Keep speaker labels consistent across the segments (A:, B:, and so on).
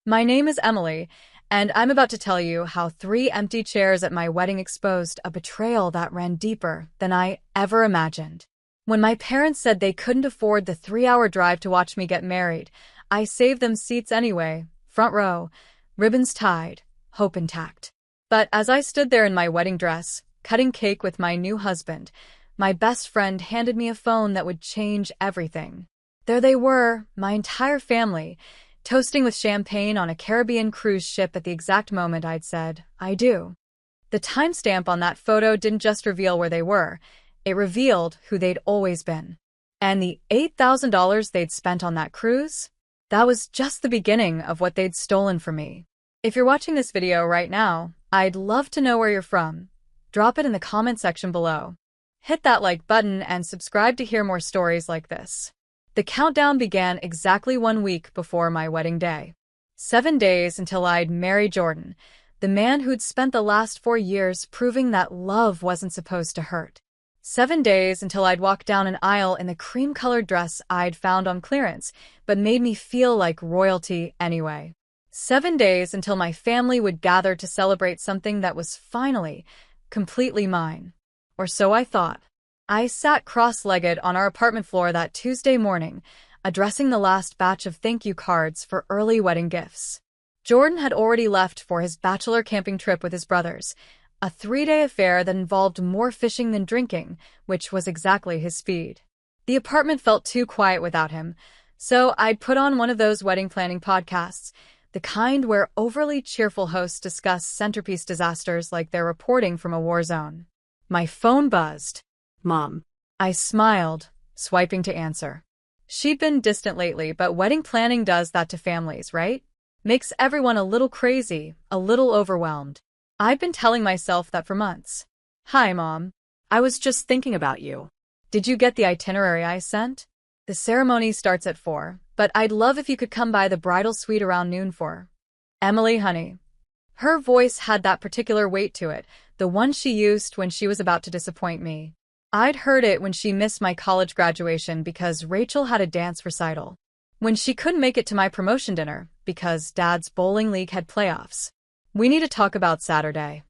A: My name is Emily, and I'm about to tell you how 3 empty chairs at my wedding exposed a betrayal that ran deeper than I ever imagined. When my parents said they couldn't afford the 3-hour drive to watch me get married, I saved them seats anyway, front row, ribbons tied, hope intact. But as I stood there in my wedding dress, cutting cake with my new husband, my best friend handed me a phone that would change everything. There they were, my entire family, toasting with champagne on a Caribbean cruise ship at the exact moment I'd said, I do. The timestamp on that photo didn't just reveal where they were, it revealed who they'd always been. And the $8,000 they'd spent on that cruise? That was just the beginning of what they'd stolen from me. If you're watching this video right now, I'd love to know where you're from. Drop it in the comment section below. Hit that like button and subscribe to hear more stories like this. The countdown began exactly 1 week before my wedding day. 7 days until I'd marry Jordan, the man who'd spent the last 4 years proving that love wasn't supposed to hurt. 7 days until I'd walk down an aisle in the cream-colored dress I'd found on clearance, but made me feel like royalty anyway. 7 days until my family would gather to celebrate something that was finally, completely mine. Or so I thought. I sat cross-legged on our apartment floor that Tuesday morning, addressing the last batch of thank you cards for early wedding gifts. Jordan had already left for his bachelor camping trip with his brothers, a 3-day affair that involved more fishing than drinking, which was exactly his speed. The apartment felt too quiet without him, so I'd put on one of those wedding planning podcasts, the kind where overly cheerful hosts discuss centerpiece disasters like they're reporting from a war zone. My phone buzzed.
B: Mom.
A: I smiled, swiping to answer. She'd been distant lately, but wedding planning does that to families, right? Makes everyone a little crazy, a little overwhelmed. I've been telling myself that for months. Hi, Mom.
B: I was just thinking about you.
A: Did you get the itinerary I sent? The ceremony starts at 4, but I'd love if you could come by the bridal suite around noon for Emily, honey. Her voice had that particular weight to it, the one she used when she was about to disappoint me. I'd heard it when she missed my college graduation because Rachel had a dance recital. When she couldn't make it to my promotion dinner because Dad's bowling league had playoffs. We need to talk about Saturday.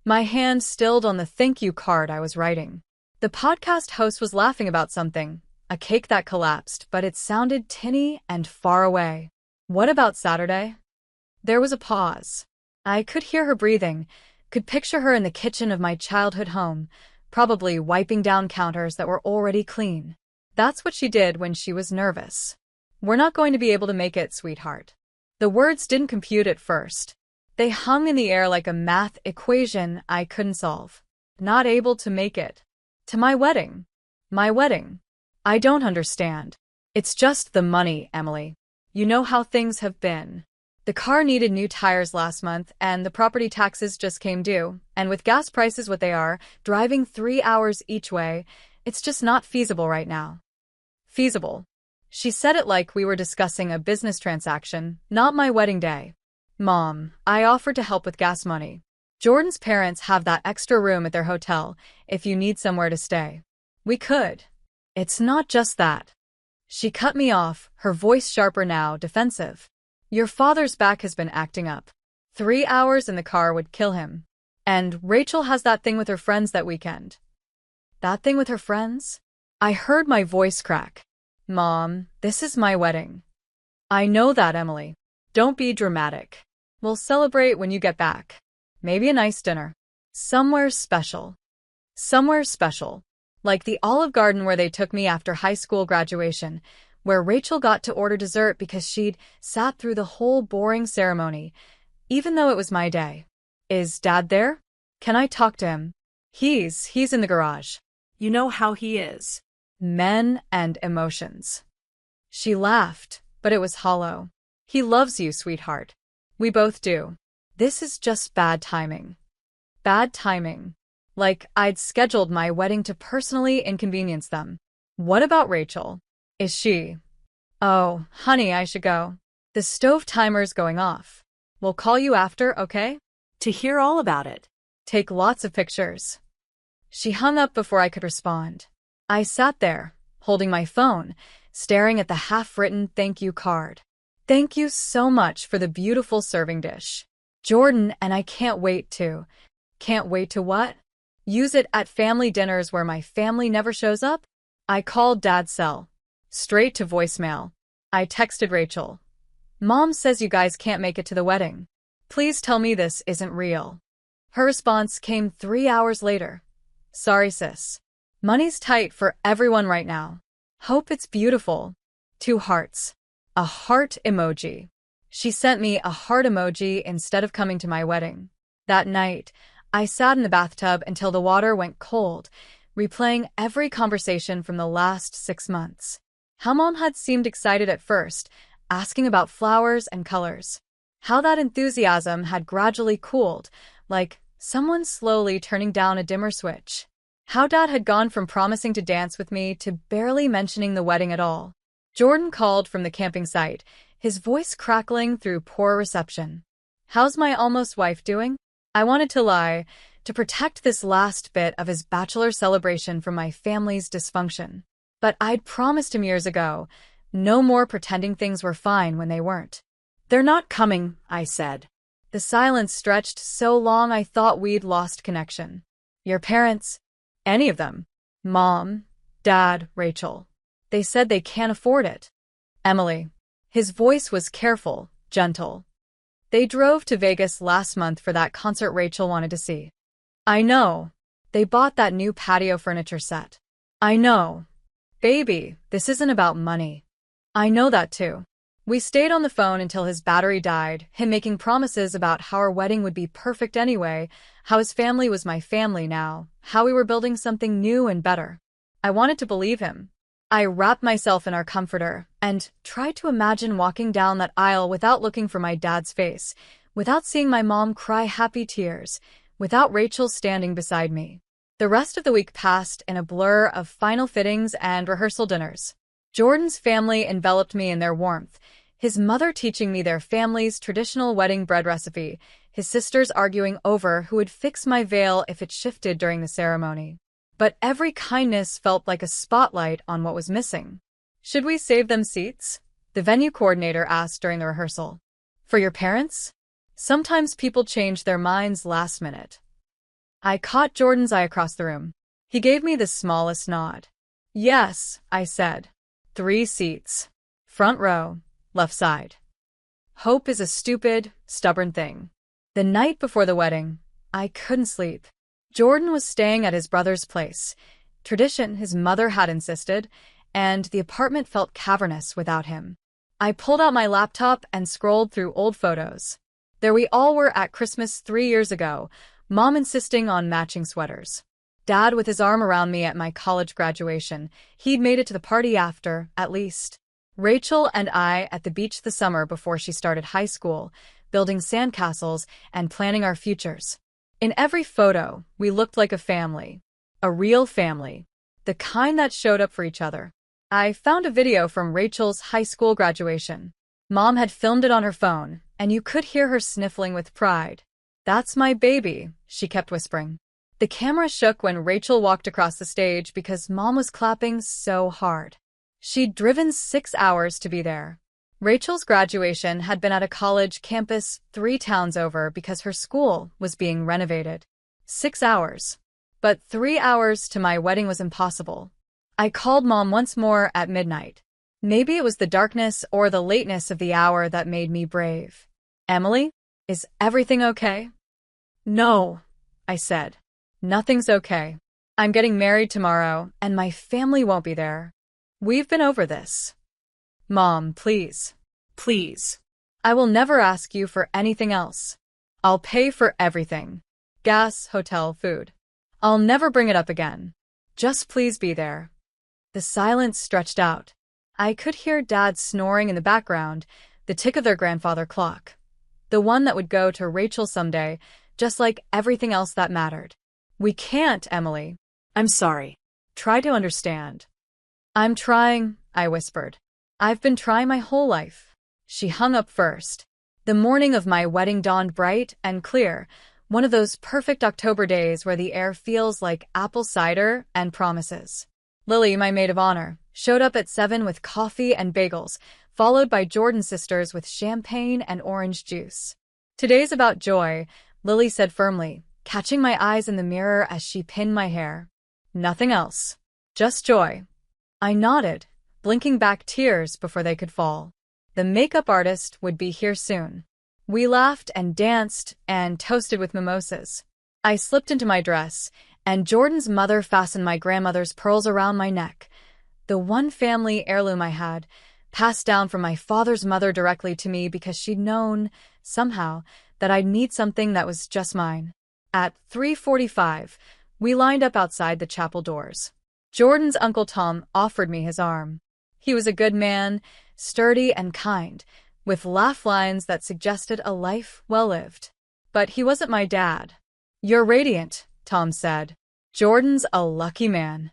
A: My hand stilled on the thank you card I was writing. The podcast host was laughing about something, a cake that collapsed, but it sounded tinny and far away. What about Saturday? There was a pause. I could hear her breathing, could picture her in the kitchen of my childhood home, probably wiping down counters that were already clean. That's what she did when she was nervous. We're not going to be able to make it, sweetheart. The words didn't compute at first. They hung in the air like a math equation I couldn't solve. Not able to make it. To my wedding. My wedding. I don't understand. It's just the money, Emily. You know how things have been. The car needed new tires last month, and the property taxes just came due, and with gas prices what they are, driving 3 hours each way, it's just not feasible right now. Feasible. She said it like we were discussing a business transaction, not my wedding day. Mom, I offered to help with gas money. Jordan's parents have that extra room at their hotel, if you need somewhere to stay. We could. It's not just that. She cut me off, her voice sharper now, defensive. Your father's back has been acting up. 3 hours in the car would kill him. And Rachel has that thing with her friends that weekend. That thing with her friends? I heard my voice crack. Mom, this is my wedding. I know that, Emily. Don't be dramatic. We'll celebrate when you get back. Maybe a nice dinner. Somewhere special. Somewhere special. Like the Olive Garden where they took me after high school graduation, where Rachel got to order dessert because she'd sat through the whole boring ceremony, even though it was my day. Is Dad there? Can I talk to him? He's in the garage.
B: You know how he is.
A: Men and emotions. She laughed, but it was hollow. He loves you, sweetheart. We both do. This is just bad timing. Bad timing. Like I'd scheduled my wedding to personally inconvenience them. What about Rachel? Is she? Oh, honey, I should go. The stove timer's going off. We'll call you after, okay?
B: To hear all about it.
A: Take lots of pictures. She hung up before I could respond. I sat there, holding my phone, staring at the half-written thank you card. Thank you so much for the beautiful serving dish. Jordan and I can't wait to. Can't wait to what? Use it at family dinners where my family never shows up? I called Dad's cell. Straight to voicemail. I texted Rachel. Mom says you guys can't make it to the wedding. Please tell me this isn't real. Her response came 3 hours later. Sorry, sis. Money's tight for everyone right now. Hope it's beautiful. 2 hearts. A heart emoji. She sent me a heart emoji instead of coming to my wedding. That night, I sat in the bathtub until the water went cold, replaying every conversation from the last 6 months. How Mom had seemed excited at first, asking about flowers and colors. How that enthusiasm had gradually cooled, like someone slowly turning down a dimmer switch. How Dad had gone from promising to dance with me to barely mentioning the wedding at all. Jordan called from the camping site, his voice crackling through poor reception. How's my almost wife doing? I wanted to lie, to protect this last bit of his bachelor celebration from my family's dysfunction. But I'd promised him years ago, no more pretending things were fine when they weren't. They're not coming, I said. The silence stretched so long I thought we'd lost connection. Your parents? Any of them? Mom, Dad, Rachel. They said they can't afford it. Emily. His voice was careful, gentle. They drove to Vegas last month for that concert Rachel wanted to see. I know. They bought that new patio furniture set. I know. Baby, this isn't about money. I know that too. We stayed on the phone until his battery died, him making promises about how our wedding would be perfect anyway, how his family was my family now, how we were building something new and better. I wanted to believe him. I wrapped myself in our comforter and tried to imagine walking down that aisle without looking for my dad's face, without seeing my mom cry happy tears, without Rachel standing beside me. The rest of the week passed in a blur of final fittings and rehearsal dinners. Jordan's family enveloped me in their warmth, his mother teaching me their family's traditional wedding bread recipe, his sisters arguing over who would fix my veil if it shifted during the ceremony. But every kindness felt like a spotlight on what was missing. Should we save them seats? The venue coordinator asked during the rehearsal. For your parents? Sometimes people change their minds last minute. I caught Jordan's eye across the room. He gave me the smallest nod. Yes, I said. 3 seats. Front row, left side. Hope is a stupid, stubborn thing. The night before the wedding, I couldn't sleep. Jordan was staying at his brother's place, tradition his mother had insisted, and the apartment felt cavernous without him. I pulled out my laptop and scrolled through old photos. There we all were at Christmas 3 years ago, Mom insisting on matching sweaters. Dad with his arm around me at my college graduation. He'd made it to the party after, at least. Rachel and I at the beach the summer before she started high school, building sandcastles and planning our futures. In every photo, we looked like a family. A real family. The kind that showed up for each other. I found a video from Rachel's high school graduation. Mom had filmed it on her phone, and you could hear her sniffling with pride. That's my baby, she kept whispering. The camera shook when Rachel walked across the stage because Mom was clapping so hard. She'd driven 6 hours to be there. Rachel's graduation had been at a college campus 3 towns over because her school was being renovated. 6 hours. But 3 hours to my wedding was impossible. I called Mom once more at midnight. Maybe it was the darkness or the lateness of the hour that made me brave. Emily, is everything okay? No, I said. Nothing's okay. I'm getting married tomorrow, and my family won't be there. We've been over this. Mom, please. Please. I will never ask you for anything else. I'll pay for everything. Gas, hotel, food. I'll never bring it up again. Just please be there. The silence stretched out. I could hear Dad snoring in the background, the tick of their grandfather clock. The one that would go to Rachel someday, just like everything else that mattered. We can't, Emily. I'm sorry. Try to understand. I'm trying, I whispered. I've been trying my whole life. She hung up first. The morning of my wedding dawned bright and clear, one of those perfect October days where the air feels like apple cider and promises. Lily, my maid of honor, showed up at 7 with coffee and bagels, followed by Jordan's sisters with champagne and orange juice. Today's about joy, Lily said firmly, catching my eyes in the mirror as she pinned my hair. Nothing else. Just joy. I nodded, blinking back tears before they could fall. The makeup artist would be here soon. We laughed and danced and toasted with mimosas. I slipped into my dress, and Jordan's mother fastened my grandmother's pearls around my neck. The one family heirloom I had, passed down from my father's mother directly to me because she'd known, somehow, that I'd need something that was just mine. At 3:45, we lined up outside the chapel doors. Jordan's Uncle Tom offered me his arm. He was a good man, sturdy and kind, with laugh lines that suggested a life well lived. But he wasn't my dad. "You're radiant," Tom said. "Jordan's a lucky man."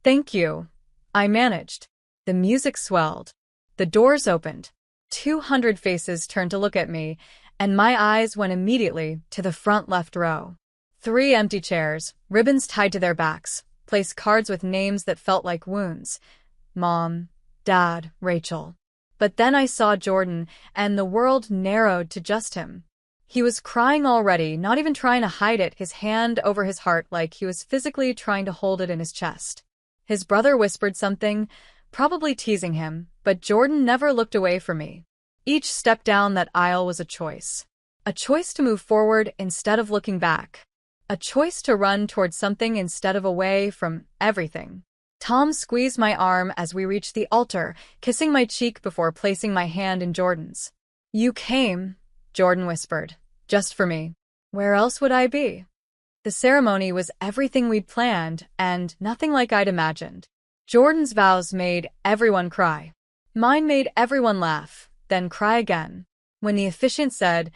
A: "Thank you," I managed. The music swelled. The doors opened. 200 faces turned to look at me, and my eyes went immediately to the front left row. 3 empty chairs, ribbons tied to their backs, placed cards with names that felt like wounds. Mom, Dad, Rachel. But then I saw Jordan, and the world narrowed to just him. He was crying already, not even trying to hide it, his hand over his heart like he was physically trying to hold it in his chest. His brother whispered something, probably teasing him, but Jordan never looked away from me. Each step down that aisle was a choice. A choice to move forward instead of looking back. A choice to run towards something instead of away from everything. Tom squeezed my arm as we reached the altar, kissing my cheek before placing my hand in Jordan's. "You came," Jordan whispered, "just for me. Where else would I be?" The ceremony was everything we'd planned, and nothing like I'd imagined. Jordan's vows made everyone cry. Mine made everyone laugh, then cry again. When the officiant said,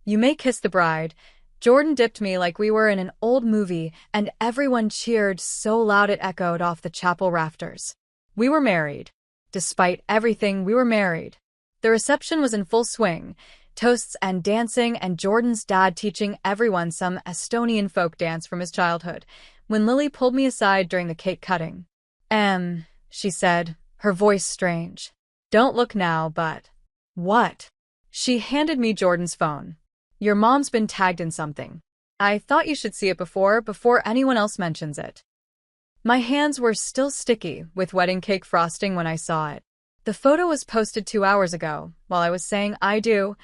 A: "You may kiss the bride," Jordan dipped me like we were in an old movie, and everyone cheered so loud it echoed off the chapel rafters. We were married. Despite everything, we were married. The reception was in full swing, toasts and dancing, and Jordan's dad teaching everyone some Estonian folk dance from his childhood, when Lily pulled me aside during the cake cutting. She said, her voice strange. "Don't look now, but..." "What?" She handed me Jordan's phone. "Your mom's been tagged in something. I thought you should see it before anyone else mentions it." My hands were still sticky with wedding cake frosting when I saw it. The photo was posted 2 hours ago, while I was saying I do,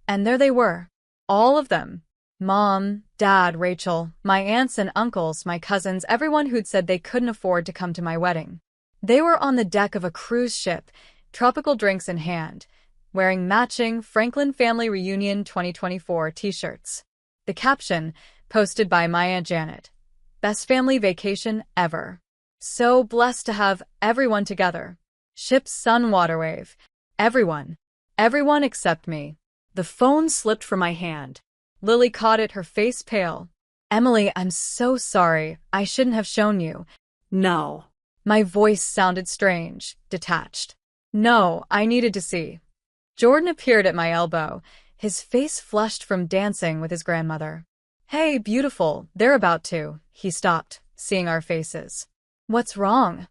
A: and there they were. All of them. Mom, Dad, Rachel, my aunts and uncles, my cousins, everyone who'd said they couldn't afford to come to my wedding. They were on the deck of a cruise ship, tropical drinks in hand, wearing matching Franklin Family Reunion 2024 t-shirts. The caption, posted by my Aunt Janet. "Best family vacation ever. So blessed to have everyone together. Ship's sun water wave. Everyone. Everyone except me." The phone slipped from my hand. Lily caught it, her face pale. "Emily, I'm so sorry. I shouldn't have shown you."
B: "No."
A: My voice sounded strange, detached. "No, I needed to see." Jordan appeared at my elbow, his face flushed from dancing with his grandmother. "Hey, beautiful, they're about to." He stopped, seeing our faces. "What's wrong?"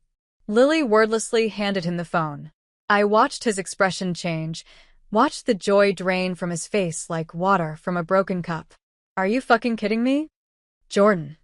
A: Lily wordlessly handed him the phone. I watched his expression change, watched the joy drain from his face like water from a broken cup. "Are you fucking kidding me?" "Jordan."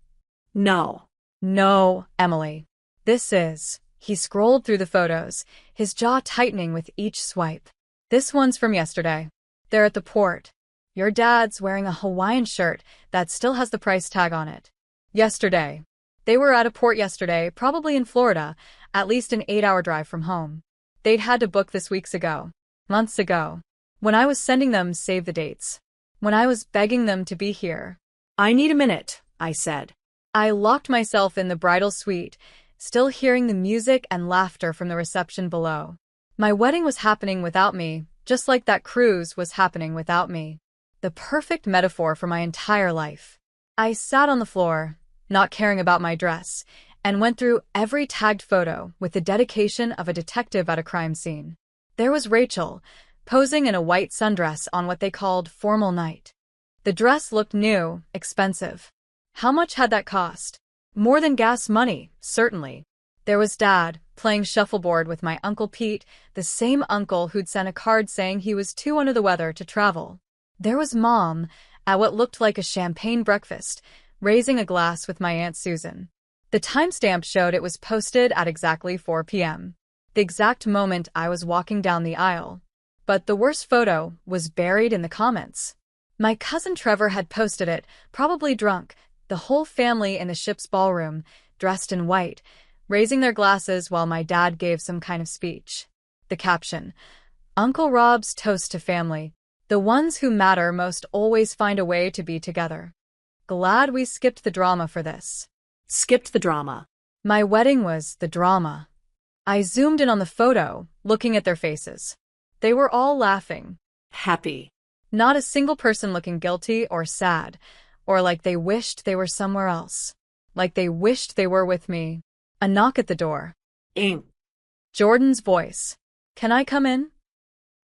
B: "No."
A: "No, Emily. This is..." He scrolled through the photos, his jaw tightening with each swipe. "This one's from yesterday. They're at the port. Your dad's wearing a Hawaiian shirt that still has the price tag on it. Yesterday. They were at a port yesterday, probably in Florida, at least an 8-hour drive from home. They'd had to book this weeks ago. Months ago. When I was sending them save the dates. When I was begging them to be here."
B: "I need a minute," I said.
A: I locked myself in the bridal suite, still hearing the music and laughter from the reception below. My wedding was happening without me, just like that cruise was happening without me. The perfect metaphor for my entire life. I sat on the floor, not caring about my dress, and went through every tagged photo with the dedication of a detective at a crime scene. There was Rachel, posing in a white sundress on what they called formal night. The dress looked new, expensive. How much had that cost? More than gas money, certainly. There was Dad, playing shuffleboard with my Uncle Pete, the same uncle who'd sent a card saying he was too under the weather to travel. There was Mom, at what looked like a champagne breakfast, raising a glass with my Aunt Susan. The timestamp showed it was posted at exactly 4 p.m., the exact moment I was walking down the aisle. But the worst photo was buried in the comments. My cousin Trevor had posted it, probably drunk, the whole family in the ship's ballroom, dressed in white, raising their glasses while my dad gave some kind of speech. The caption, "Uncle Rob's toast to family. The ones who matter most always find a way to be together." Glad we skipped the drama for this.
B: Skipped the drama.
A: My wedding was the drama. I zoomed in on the photo, looking at their faces. They were all laughing.
B: Happy.
A: Not a single person looking guilty or sad, or like they wished they were somewhere else. Like they wished they were with me. A knock at the door.
B: Ink.
A: Jordan's voice. "Can I come in?"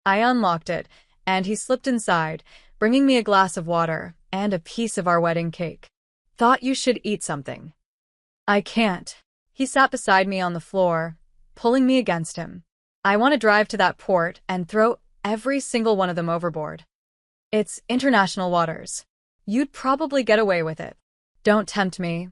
A: I unlocked it, and he slipped inside, bringing me a glass of water and a piece of our wedding cake. "Thought you should eat something." "I can't." He sat beside me on the floor, pulling me against him. "I want to drive to that port and throw every single one of them overboard. It's international waters. You'd probably get away with it. Don't tempt me."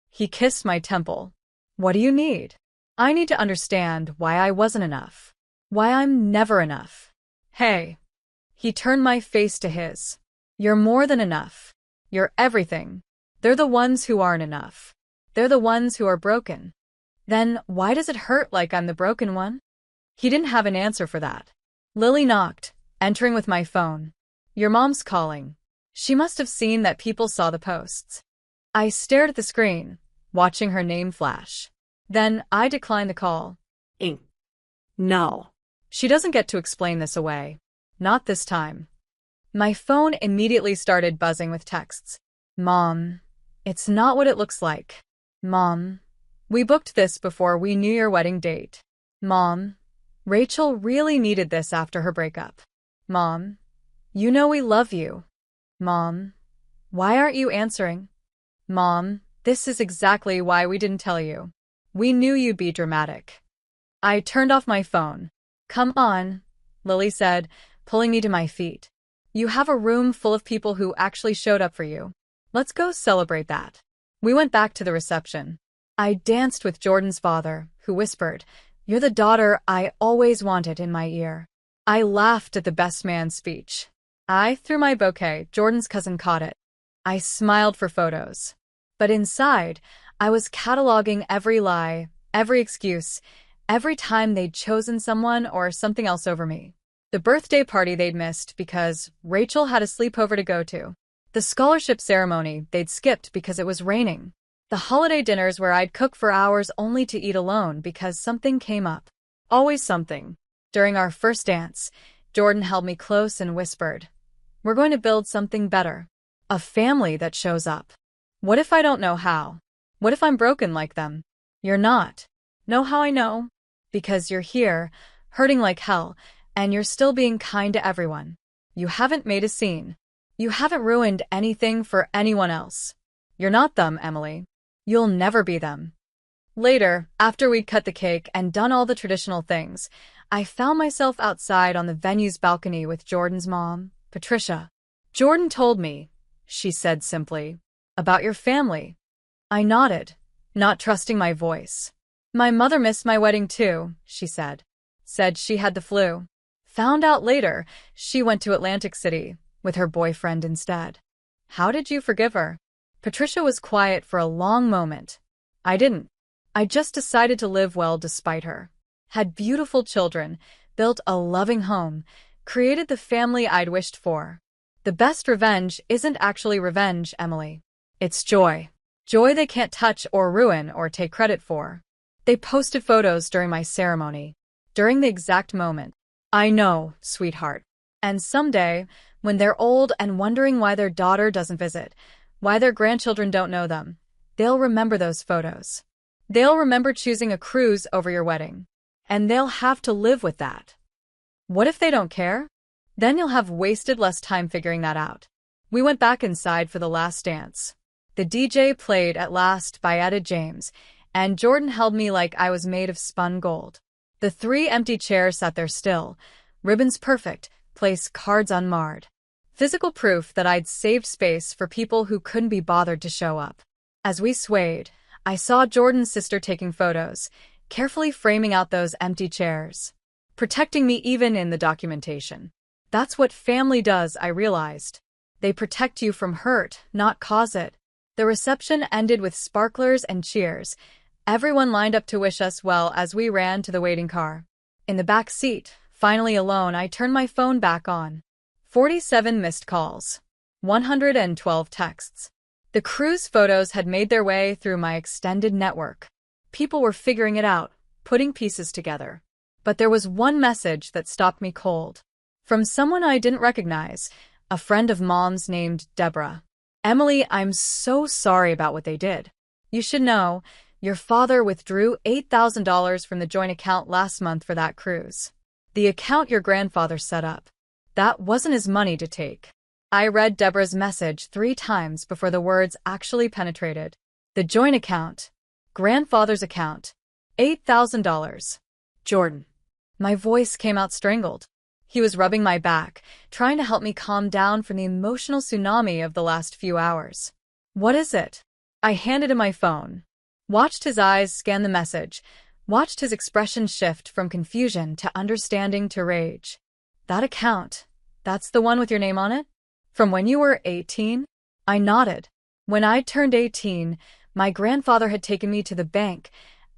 A: He kissed my temple. "What do you need?" "I need to understand why I wasn't enough. Why I'm never enough." "Hey." He turned my face to his. "You're more than enough. You're everything. They're the ones who aren't enough. They're the ones who are broken." "Then why does it hurt like I'm the broken one?" He didn't have an answer for that. Lily knocked, entering with my phone. "Your mom's calling." She must have seen that people saw the posts. I stared at the screen, watching her name flash. Then I declined the call.
B: Ink. No.
A: She doesn't get to explain this away. Not this time. My phone immediately started buzzing with texts. "Mom, it's not what it looks like. Mom, we booked this before we knew your wedding date. Mom, Rachel really needed this after her breakup. Mom, you know we love you. Mom, why aren't you answering? Mom, this is exactly why we didn't tell you. We knew you'd be dramatic." I turned off my phone. "Come on," Lily said, pulling me to my feet. "You have a room full of people who actually showed up for you. Let's go celebrate that." We went back to the reception. I danced with Jordan's father, who whispered, "You're the daughter I always wanted," in my ear. I laughed at the best man speech. I threw my bouquet. Jordan's cousin caught it. I smiled for photos. But inside, I was cataloging every lie, every excuse, every time they'd chosen someone or something else over me. The birthday party they'd missed because Rachel had a sleepover to go to. The scholarship ceremony they'd skipped because it was raining. The holiday dinners where I'd cook for hours only to eat alone because something came up. Always something. During our first dance, Jordan held me close and whispered, "We're going to build something better. A family that shows up." What if I don't know how? What if I'm broken like them? "You're not." Know how I know? Because you're here, hurting like hell, and you're still being kind to everyone. You haven't made a scene. You haven't ruined anything for anyone else. You're not them, Emily. You'll never be them. Later, after we'd cut the cake and done all the traditional things, I found myself outside on the venue's balcony with Jordan's mom, Patricia. "Jordan told me," she said simply, "about your family." I nodded, not trusting my voice. "My mother missed my wedding too," she said. Said she had the flu. Found out later she went to Atlantic City with her boyfriend instead. How did you forgive her? Patricia was quiet for a long moment. I didn't. I just decided to live well despite her. Had beautiful children, built a loving home, created the family I'd wished for. The best revenge isn't actually revenge, Emily. It's joy. Joy they can't touch or ruin or take credit for. They posted photos during my ceremony, during the exact moment. I know, sweetheart. And someday, when they're old and wondering why their daughter doesn't visit, why their grandchildren don't know them, they'll remember those photos. They'll remember choosing a cruise over your wedding. And they'll have to live with that. What if they don't care? Then you'll have wasted less time figuring that out. We went back inside for the last dance. The DJ played At Last by Etta James, and Jordan held me like I was made of spun gold. The 3 empty chairs sat there still, ribbons perfect, place cards unmarred. Physical proof that I'd saved space for people who couldn't be bothered to show up. As we swayed, I saw Jordan's sister taking photos, carefully framing out those empty chairs, protecting me even in the documentation. That's what family does, I realized. They protect you from hurt, not cause it. The reception ended with sparklers and cheers. Everyone lined up to wish us well as we ran to the waiting car. In the back seat, finally alone, I turned my phone back on. 47 missed calls. 112 texts. The cruise photos had made their way through my extended network. People were figuring it out, putting pieces together. But there was one message that stopped me cold. From someone I didn't recognize, a friend of Mom's named Deborah. "Emily, I'm so sorry about what they did. You should know, your father withdrew $8,000 from the joint account last month for that cruise. The account your grandfather set up. That wasn't his money to take." I read Deborah's message 3 times before the words actually penetrated. The joint account. Grandfather's account. $8,000. Jordan. My voice came out strangled. He was rubbing my back, trying to help me calm down from the emotional tsunami of the last few hours. "What is it?" I handed him my phone. Watched his eyes scan the message. Watched his expression shift from confusion to understanding to rage. "That account. That's the one with your name on it? From when you were 18? I nodded. When I turned 18, my grandfather had taken me to the bank,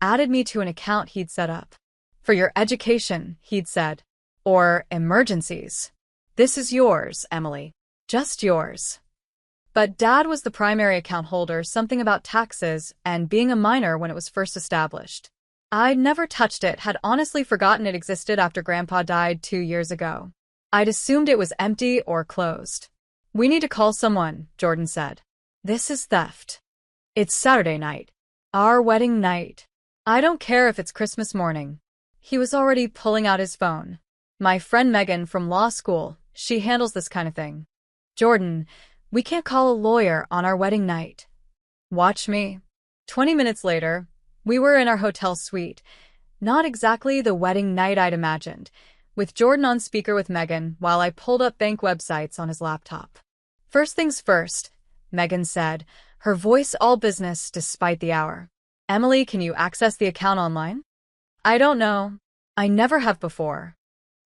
A: added me to an account he'd set up. "For your education," he'd said. "Or emergencies. This is yours, Emily. Just yours." But Dad was the primary account holder, something about taxes and being a minor when it was first established. I'd never touched it, had honestly forgotten it existed after Grandpa died 2 years ago. I'd assumed it was empty or closed. "We need to call someone," Jordan said. "This is theft. It's Saturday night. Our wedding night. I don't care if it's Christmas morning." He was already pulling out his phone. "My friend Megan from law school, she handles this kind of thing." "Jordan, we can't call a lawyer on our wedding night." "Watch me." 20 minutes later, we were in our hotel suite. Not exactly the wedding night I'd imagined, with Jordan on speaker with Megan while I pulled up bank websites on his laptop. "First things first," Megan said, her voice all business despite the hour. "Emily, can you access the account online?" "I don't know. I never have before."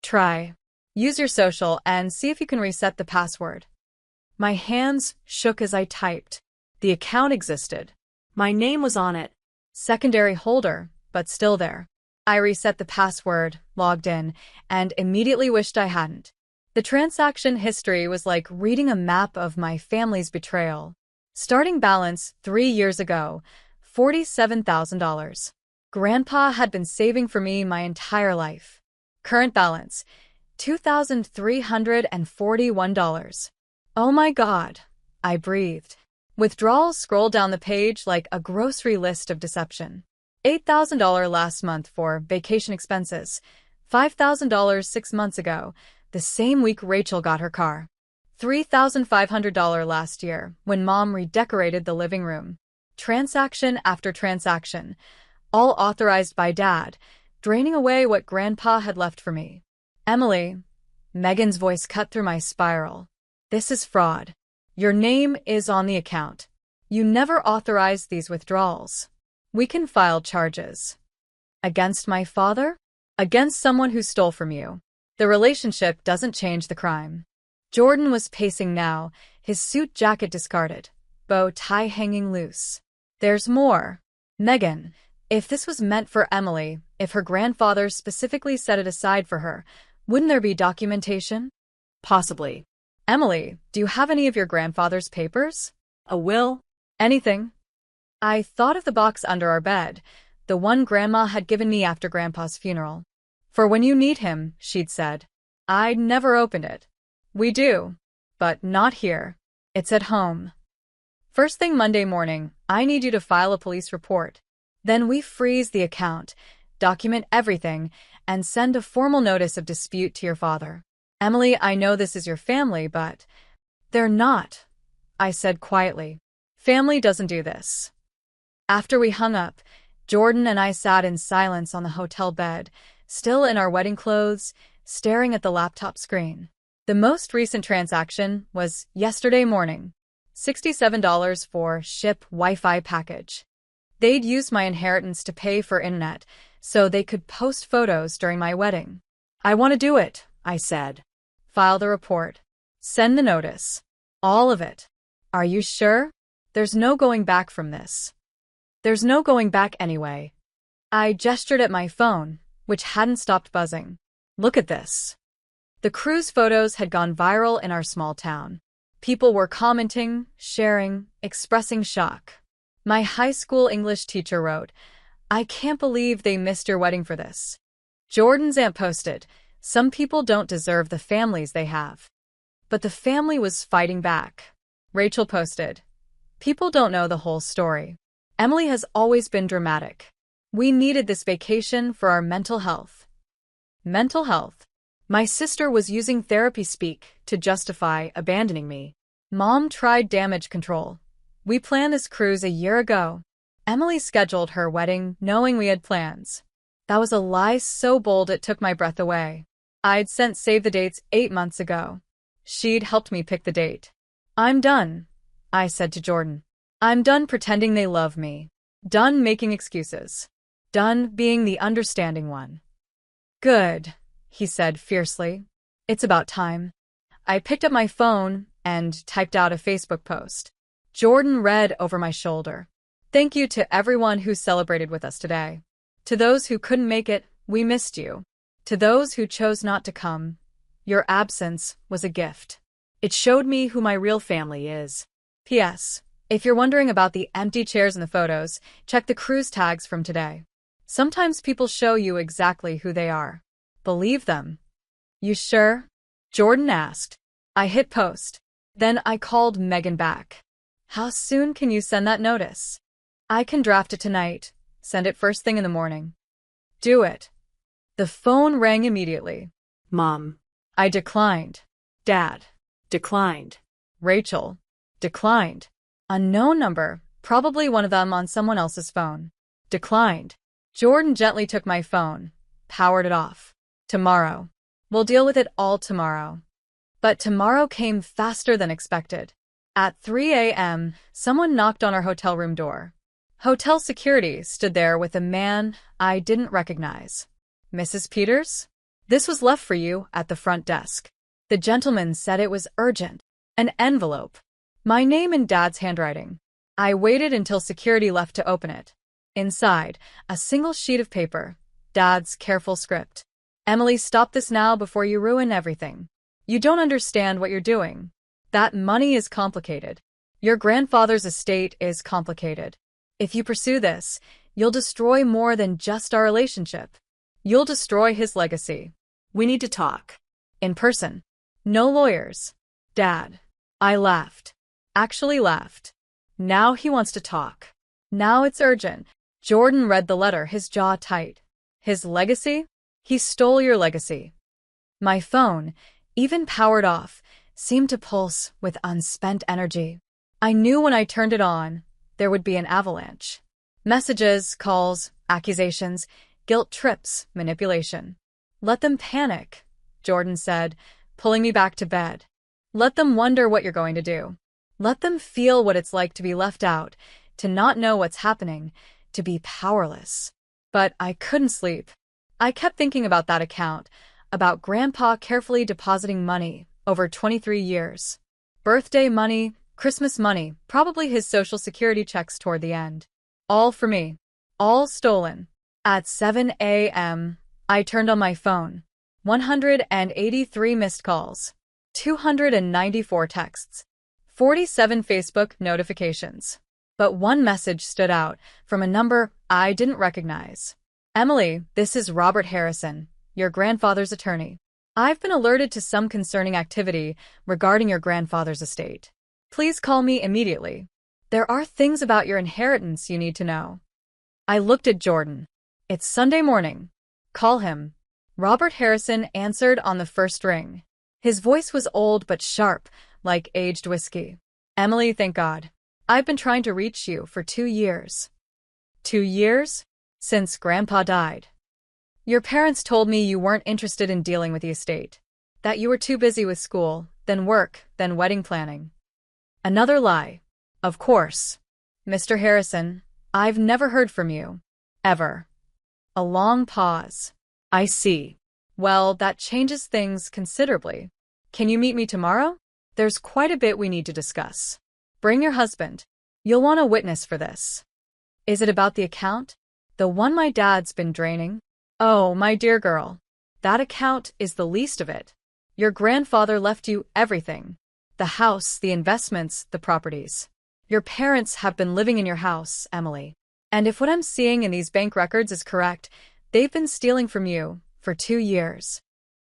A: "Try. Use your social and see if you can reset the password." My hands shook as I typed. The account existed.
B: My name was on it.
A: Secondary holder, but still there. I reset the password, logged in, and immediately wished I hadn't. The transaction history was like reading a map of my family's betrayal. Starting balance 3 years ago, $47,000. Grandpa had been saving for me my entire life. Current balance, $2,341. Oh my God, I breathed. Withdrawals scrolled down the page like a grocery list of deception. $8,000 last month for vacation expenses. $5,000 6 months ago, the same week Rachel got her car. $3,500 last year when Mom redecorated the living room. Transaction after transaction, all authorized by Dad, draining away what Grandpa had left for me. "Emily," Megan's voice cut through my spiral. "This is fraud. Your name is on the account. You never authorized these withdrawals. We can file charges." "Against my father?" "Against someone who stole from you. The relationship doesn't change the crime." Jordan was pacing now, his suit jacket discarded, bow tie hanging loose. "There's more. Megan, if this was meant for Emily, if her grandfather specifically set it aside for her, wouldn't there be documentation?"
B: Possibly.
A: "Emily, do you have any of your grandfather's papers?"
B: A will?
A: "Anything?" I thought of the box under our bed, the one Grandma had given me after Grandpa's funeral. "For when you need him," she'd said. I'd never opened it. "We do. But not here. It's at home. First thing Monday morning, I need you to file a police report. Then we freeze the account, document everything, and send a formal notice of dispute to your father." "Emily, I know this is your family, but..." "They're not," I said quietly. "Family doesn't do this." After we hung up, Jordan and I sat in silence on the hotel bed, still in our wedding clothes, staring at the laptop screen. The most recent transaction was yesterday morning. $67 for ship Wi-Fi package. They'd used my inheritance to pay for internet, so they could post photos during my wedding.
B: I want to do it, I said.
A: File the report. Send the notice. All of it. Are you sure? There's no going back from this. There's no going back anyway. I gestured at my phone, which hadn't stopped buzzing. Look at this. The cruise photos had gone viral in our small town. People were commenting, sharing, expressing shock. My high school English teacher wrote, "I can't believe they missed your wedding for this." Jordan's aunt posted, "Some people don't deserve the families they have." But the family was fighting back. Rachel posted, "People don't know the whole story. Emily has always been dramatic. We needed this vacation for our mental health." Mental health. My sister was using therapy speak to justify abandoning me. Mom tried damage control. We planned this cruise a year ago. Emily scheduled her wedding knowing we had plans. That was a lie so bold it took my breath away. I'd sent save the dates 8 months ago. She'd helped me pick the date. "I'm done," I said to Jordan. "I'm done pretending they love me. Done making excuses. Done being the understanding one." "Good," he said fiercely. "It's about time." I picked up my phone and typed out a Facebook post. Jordan read over my shoulder. "Thank you to everyone who celebrated with us today. To those who couldn't make it, we missed you. To those who chose not to come, your absence was a gift. It showed me who my real family is. P.S. If you're wondering about the empty chairs in the photos, check the cruise tags from today. Sometimes people show you exactly who they are. Believe them." "You sure?" Jordan asked. I hit post. Then I called Megan back. "How soon can you send that notice?" "I can draft it tonight. Send it first thing in the morning." "Do it." The phone rang immediately.
B: Mom.
A: I declined. Dad.
B: Declined.
A: Rachel. Declined. Unknown number, probably one of them on someone else's phone. Declined. Jordan gently took my phone, powered it off. "Tomorrow. We'll deal with it all tomorrow." But tomorrow came faster than expected. At 3 a.m., someone knocked on our hotel room door. Hotel security stood there with a man I didn't recognize. "Mrs. Peters? This was left for you at the front desk." The gentleman said it was urgent. An envelope. My name in Dad's handwriting. I waited until security left to open it. Inside, a single sheet of paper. Dad's careful script. "Emily, stop this now before you ruin everything. You don't understand what you're doing. That money is complicated. Your grandfather's estate is complicated. If you pursue this, you'll destroy more than just our relationship. You'll destroy his legacy.
B: We need to talk.
A: In person. No lawyers." "Dad." I laughed. Actually laughed. Now he wants to talk. Now it's urgent. Jordan read the letter, his jaw tight. "His legacy? He stole your legacy." My phone, even powered off, seemed to pulse with unspent energy. I knew when I turned it on, there would be an avalanche. Messages, calls, accusations, guilt trips, manipulation. "Let them panic," Jordan said, pulling me back to bed. "Let them wonder what you're going to do. Let them feel what it's like to be left out, to not know what's happening, to be powerless." But I couldn't sleep. I kept thinking about that account, about Grandpa carefully depositing money over 23 years. Birthday money, Christmas money, probably his Social Security checks toward the end. All for me. All stolen. At 7 a.m., I turned on my phone. 183 missed calls. 294 texts. 47 Facebook notifications. But one message stood out from a number I didn't recognize. "Emily, this is Robert Harrison, your grandfather's attorney. I've been alerted to some concerning activity regarding your grandfather's estate. Please call me immediately. There are things about your inheritance you need to know." I looked at Jordan. "It's Sunday morning. Call him." Robert Harrison answered on the first ring. His voice was old but sharp, like aged whiskey. "Emily, thank God. I've been trying to reach you for 2 years." 2 years? Since Grandpa died. Your parents told me you weren't interested in dealing with the estate, that you were too busy with school, then work, then wedding planning. Another lie. Of course. Mr. Harrison, I've never heard from you. Ever. A long pause. I see. Well, that changes things considerably. Can you meet me tomorrow? There's quite a bit we need to discuss. Bring your husband. You'll want a witness for this. Is it about the account? The one my dad's been draining? Oh, my dear girl. That account is the least of it. Your grandfather left you everything. The house, the investments, the properties. Your parents have been living in your house, Emily. And if what I'm seeing in these bank records is correct, they've been stealing from you for 2 years.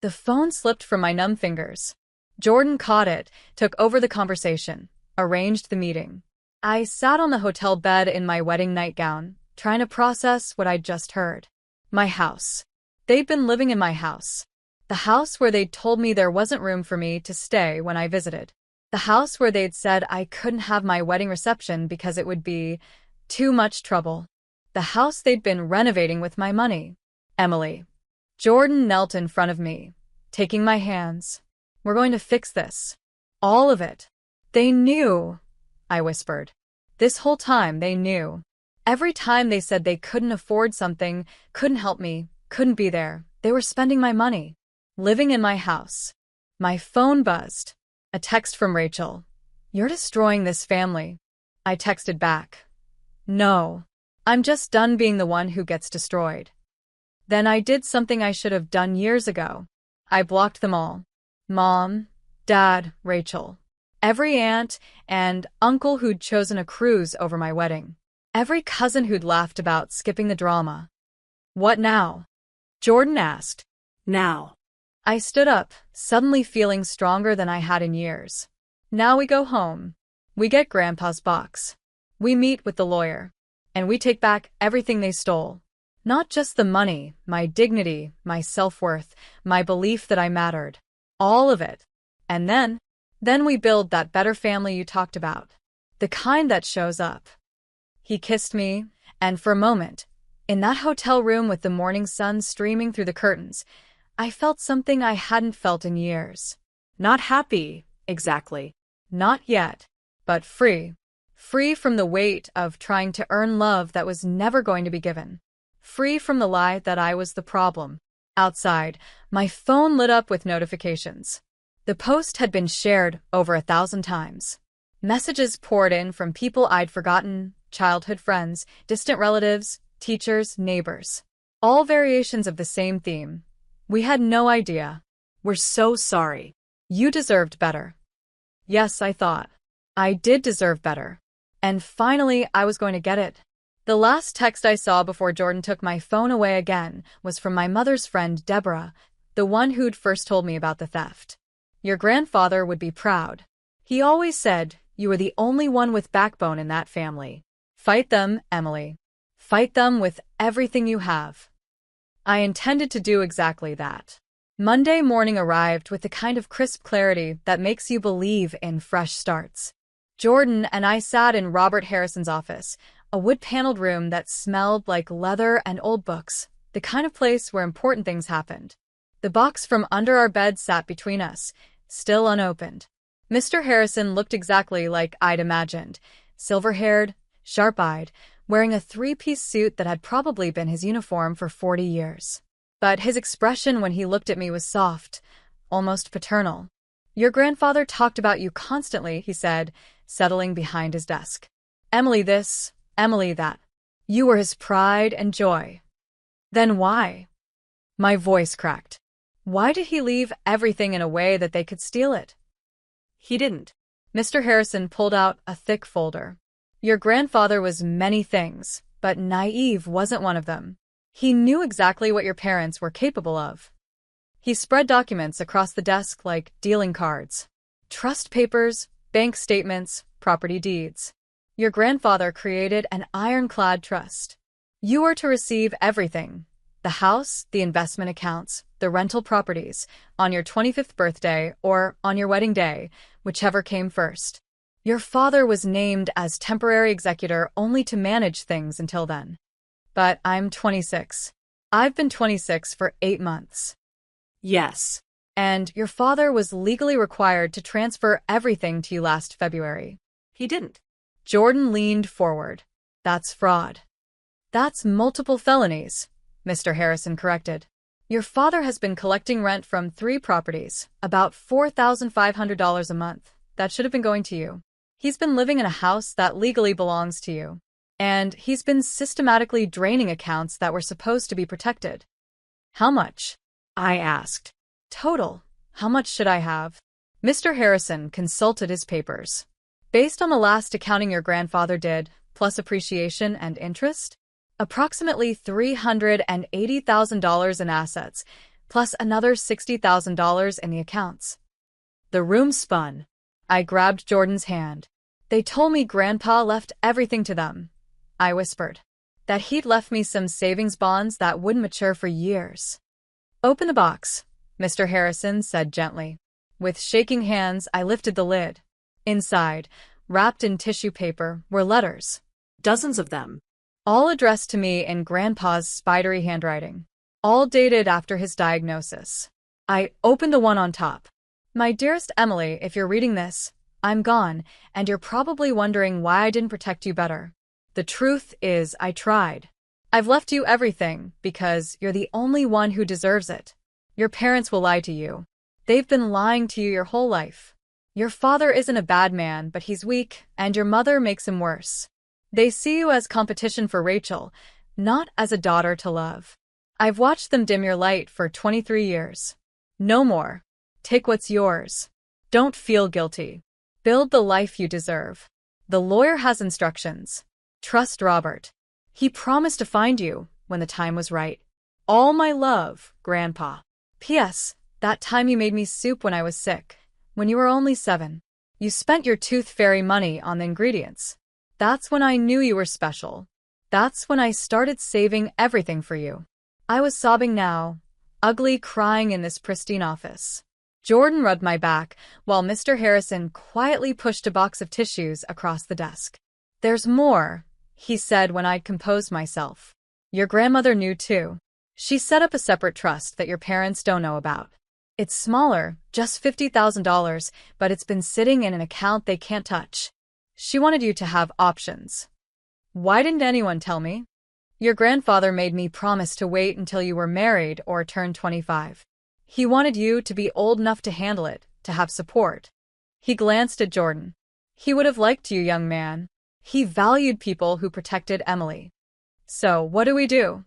A: The phone slipped from my numb fingers. Jordan caught it, took over the conversation, arranged the meeting. I sat on the hotel bed in my wedding nightgown, trying to process what I'd just heard. My house. They'd been living in my house. The house where they'd told me there wasn't room for me to stay when I visited. The house where they'd said I couldn't have my wedding reception because it would be too much trouble. The house they'd been renovating with my money. Emily. Jordan knelt in front of me, taking my hands. We're going to fix this. All of it. They knew, I whispered. This whole time they knew. Every time they said they couldn't afford something, couldn't help me, couldn't be there, they were spending my money. Living in my house. My phone buzzed. A text from Rachel. You're destroying this family. I texted back. No. I'm just done being the one who gets destroyed. Then I did something I should have done years ago. I blocked them all. Mom, Dad, Rachel. Every aunt and uncle who'd chosen a cruise over my wedding. Every cousin who'd laughed about skipping the drama. What now? Jordan asked.
B: Now.
A: I stood up, suddenly feeling stronger than I had in years. Now we go home. We get Grandpa's box. We meet with the lawyer. And we take back everything they stole. Not just the money, my dignity, my self-worth, my belief that I mattered. All of it. And then we build that better family you talked about. The kind that shows up. He kissed me, and for a moment, in that hotel room with the morning sun streaming through the curtains, I felt something I hadn't felt in years. Not happy, exactly. Not yet. But free. Free from the weight of trying to earn love that was never going to be given. Free from the lie that I was the problem. Outside, my phone lit up with notifications. The post had been shared over 1,000 times. Messages poured in from people I'd forgotten, childhood friends, distant relatives, teachers, neighbors. All variations of the same theme. We had no idea.
B: We're so sorry.
A: You deserved better. Yes, I thought. I did deserve better. And finally, I was going to get it. The last text I saw before Jordan took my phone away again was from my mother's friend Deborah, the one who'd first told me about the theft. Your grandfather would be proud. He always said, you were the only one with backbone in that family. Fight them, Emily. Fight them with everything you have. I intended to do exactly that. Monday morning arrived with the kind of crisp clarity that makes you believe in fresh starts. Jordan and I sat in Robert Harrison's office, a wood-paneled room that smelled like leather and old books, the kind of place where important things happened. The box from under our bed sat between us, still unopened. Mr. Harrison looked exactly like I'd imagined, silver-haired, sharp-eyed, wearing a three-piece suit that had probably been his uniform for 40 years. But his expression when he looked at me was soft, almost paternal. Your grandfather talked about you constantly, he said, settling behind his desk. Emily this, Emily that. You were his pride and joy. Then why? My voice cracked. Why did he leave everything in a way that they could steal it?
B: He didn't.
A: Mr. Harrison pulled out a thick folder. Your grandfather was many things, but naive wasn't one of them. He knew exactly what your parents were capable of. He spread documents across the desk like dealing cards. Trust papers, bank statements, property deeds. Your grandfather created an ironclad trust. You were to receive everything. The house, the investment accounts, the rental properties, on your 25th birthday or on your wedding day, whichever came first. Your father was named as temporary executor only to manage things until then. But I'm 26. I've been 26 for 8 months.
B: Yes.
A: And your father was legally required to transfer everything to you last February.
B: He didn't.
A: Jordan leaned forward. That's fraud. That's multiple felonies, Mr. Harrison corrected. Your father has been collecting rent from 3 properties, about $4,500 a month. That should have been going to you. He's been living in a house that legally belongs to you. And he's been systematically draining accounts that were supposed to be protected. How much?
B: I asked.
A: Total. How much should I have? Mr. Harrison consulted his papers. Based on the last accounting your grandfather did, plus appreciation and interest, approximately $380,000 in assets, plus another $60,000 in the accounts. The room spun. I grabbed Jordan's hand. They told me Grandpa left everything to them. I whispered. That he'd left me some savings bonds that wouldn't mature for years. Open the box, Mr. Harrison said gently. With shaking hands, I lifted the lid. Inside, wrapped in tissue paper, were letters.
B: Dozens of them.
A: All addressed to me in Grandpa's spidery handwriting. All dated after his diagnosis. I opened the one on top. My dearest Emily, if you're reading this, I'm gone, and you're probably wondering why I didn't protect you better. The truth is, I tried. I've left you everything because you're the only one who deserves it. Your parents will lie to you. They've been lying to you your whole life. Your father isn't a bad man, but he's weak, and your mother makes him worse. They see you as competition for Rachel, not as a daughter to love. I've watched them dim your light for 23 years. No more. Take what's yours. Don't feel guilty. Build the life you deserve. The lawyer has instructions. Trust Robert. He promised to find you when the time was right. All my love, Grandpa. P.S. That time you made me soup when I was sick, when you were only 7. You spent your tooth fairy money on the ingredients. That's when I knew you were special. That's when I started saving everything for you. I was sobbing now, ugly crying in this pristine office. Jordan rubbed my back, while Mr. Harrison quietly pushed a box of tissues across the desk. There's more, he said when I'd composed myself. Your grandmother knew too. She set up a separate trust that your parents don't know about. It's smaller, just $50,000, but it's been sitting in an account they can't touch. She wanted you to have options. Why didn't anyone tell me? Your grandfather made me promise to wait until you were married or turned 25. He wanted you to be old enough to handle it, to have support. He glanced at Jordan. He would have liked you, young man. He valued people who protected Emily. So, what do we do?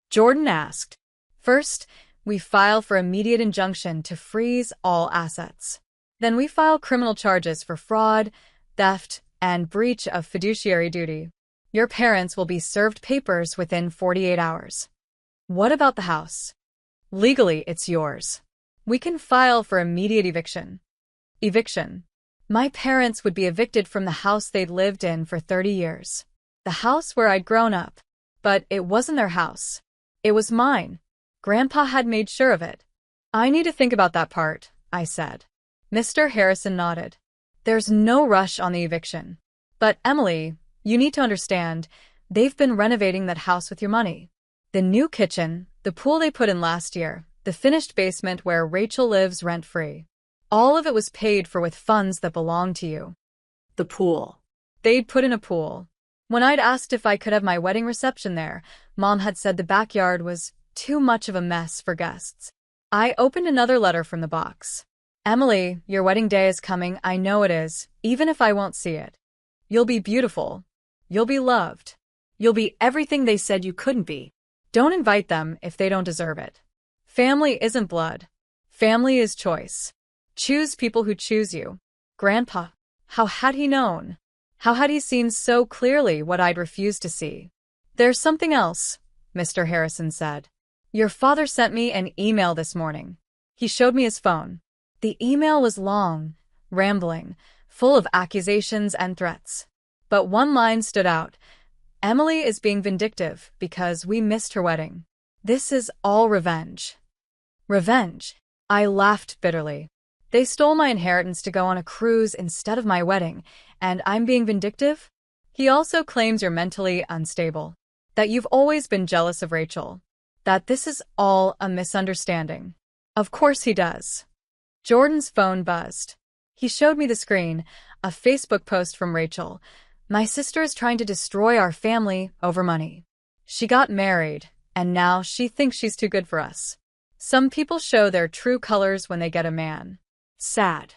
A: Jordan asked. First, we file for immediate injunction to freeze all assets. Then we file criminal charges for fraud, theft, and breach of fiduciary duty. Your parents will be served papers within 48 hours. What about the house? Legally, it's yours. We can file for immediate eviction. Eviction. My parents would be evicted from the house they'd lived in for 30 years. The house where I'd grown up. But it wasn't their house. It was mine. Grandpa had made sure of it. I need to think about that part, I said. Mr. Harrison nodded. There's no rush on the eviction. But Emily, you need to understand, they've been renovating that house with your money. The new kitchen, the pool they put in last year, the finished basement where Rachel lives rent-free. All of it was paid for with funds that belonged to you.
B: The pool.
A: They'd put in a pool. When I'd asked if I could have my wedding reception there, Mom had said the backyard was too much of a mess for guests. I opened another letter from the box. Emily, your wedding day is coming, I know it is, even if I won't see it. You'll be beautiful. You'll be loved.
B: You'll be everything they said you couldn't be.
A: Don't invite them if they don't deserve it. Family isn't blood. Family is choice. Choose people who choose you. Grandpa, how had he known? How had he seen so clearly what I'd refused to see? There's something else, Mr. Harrison said. Your father sent me an email this morning. He showed me his phone. The email was long, rambling, full of accusations and threats. But one line stood out. Emily is being vindictive because we missed her wedding. This is all revenge. Revenge. I laughed bitterly. They stole my inheritance to go on a cruise instead of my wedding, and I'm being vindictive? He also claims you're mentally unstable. That you've always been jealous of Rachel. That this is all a misunderstanding. Of course he does. Jordan's phone buzzed. He showed me the screen, a Facebook post from Rachel. My sister is trying to destroy our family over money. She got married, and now she thinks she's too good for us. Some people show their true colors when they get a man. Sad.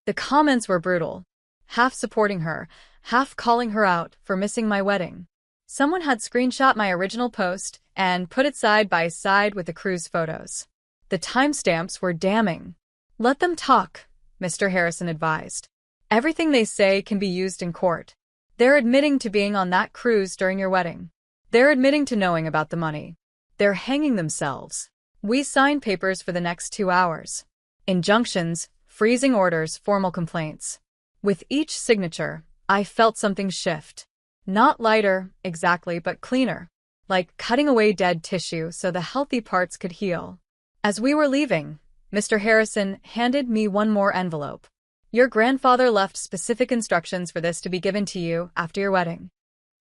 A: The comments were brutal. Half supporting her, half calling her out for missing my wedding. Someone had screenshot my original post and put it side by side with the cruise photos. The timestamps were damning. Let them talk, Mr. Harrison advised. Everything they say can be used in court. They're admitting to being on that cruise during your wedding. They're admitting to knowing about the money. They're hanging themselves. We signed papers for the next 2 hours. Injunctions, freezing orders, formal complaints. With each signature, I felt something shift. Not lighter, exactly, but cleaner. Like cutting away dead tissue so the healthy parts could heal. As we were leaving, Mr. Harrison handed me one more envelope. Your grandfather left specific instructions for this to be given to you after your wedding.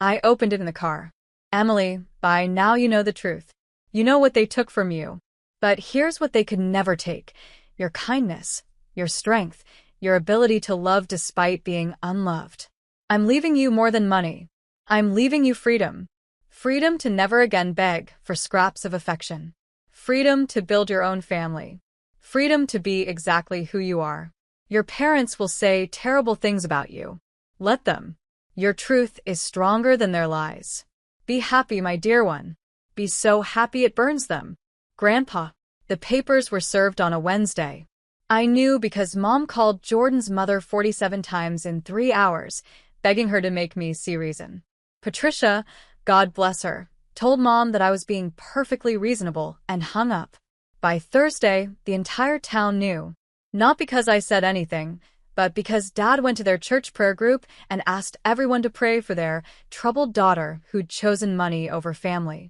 A: I opened it in the car. Emily, by now you know the truth. You know what they took from you. But here's what they could never take. Your kindness, your strength, your ability to love despite being unloved. I'm leaving you more than money. I'm leaving you freedom. Freedom to never again beg for scraps of affection. Freedom to build your own family. Freedom to be exactly who you are. Your parents will say terrible things about you. Let them. Your truth is stronger than their lies. Be happy, my dear one. Be so happy it burns them. Grandpa. The papers were served on a Wednesday. I knew because Mom called Jordan's mother 47 times in 3 hours, begging her to make me see reason. Patricia, God bless her, told Mom that I was being perfectly reasonable and hung up. By Thursday, the entire town knew. Not because I said anything, but because Dad went to their church prayer group and asked everyone to pray for their troubled daughter who'd chosen money over family.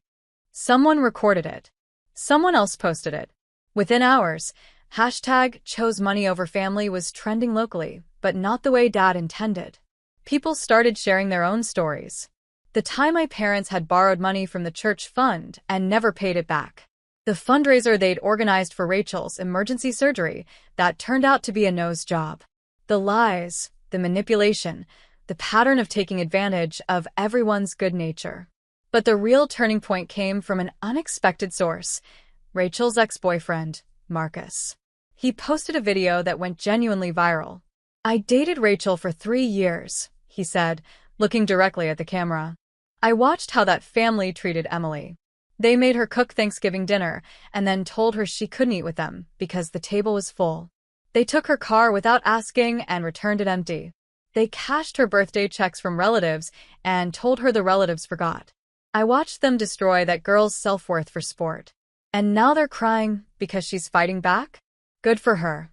A: Someone recorded it. Someone else posted it. Within hours, #ChoseMoneyOverFamily was trending locally, but not the way Dad intended. People started sharing their own stories. The time my parents had borrowed money from the church fund and never paid it back. The fundraiser they'd organized for Rachel's emergency surgery that turned out to be a nose job. The lies, the manipulation, the pattern of taking advantage of everyone's good nature. But the real turning point came from an unexpected source, Rachel's ex-boyfriend, Marcus. He posted a video that went genuinely viral. I dated Rachel for 3 years, he said, looking directly at the camera. I watched how that family treated Emily. They made her cook Thanksgiving dinner and then told her she couldn't eat with them because the table was full. They took her car without asking and returned it empty. They cashed her birthday checks from relatives and told her the relatives forgot. I watched them destroy that girl's self-worth for sport. And now they're crying because she's fighting back? Good for her.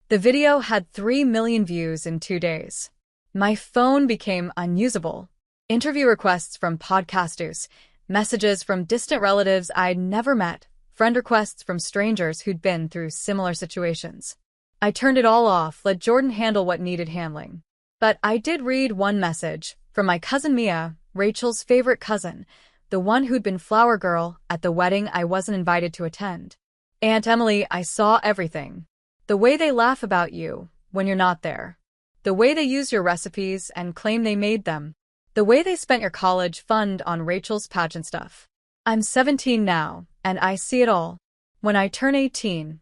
A: The video had 3 million views in 2 days. My phone became unusable. Interview requests from podcasters, messages from distant relatives I'd never met, friend requests from strangers who'd been through similar situations. I turned it all off, let Jordan handle what needed handling. But I did read one message from my cousin Mia, Rachel's favorite cousin, the one who'd been flower girl at the wedding I wasn't invited to attend. Aunt Emily, I saw everything. The way they laugh about you when you're not there. The way they use your recipes and claim they made them. The way they spent your college fund on Rachel's pageant stuff. I'm 17 now, and I see it all. When I turn 18,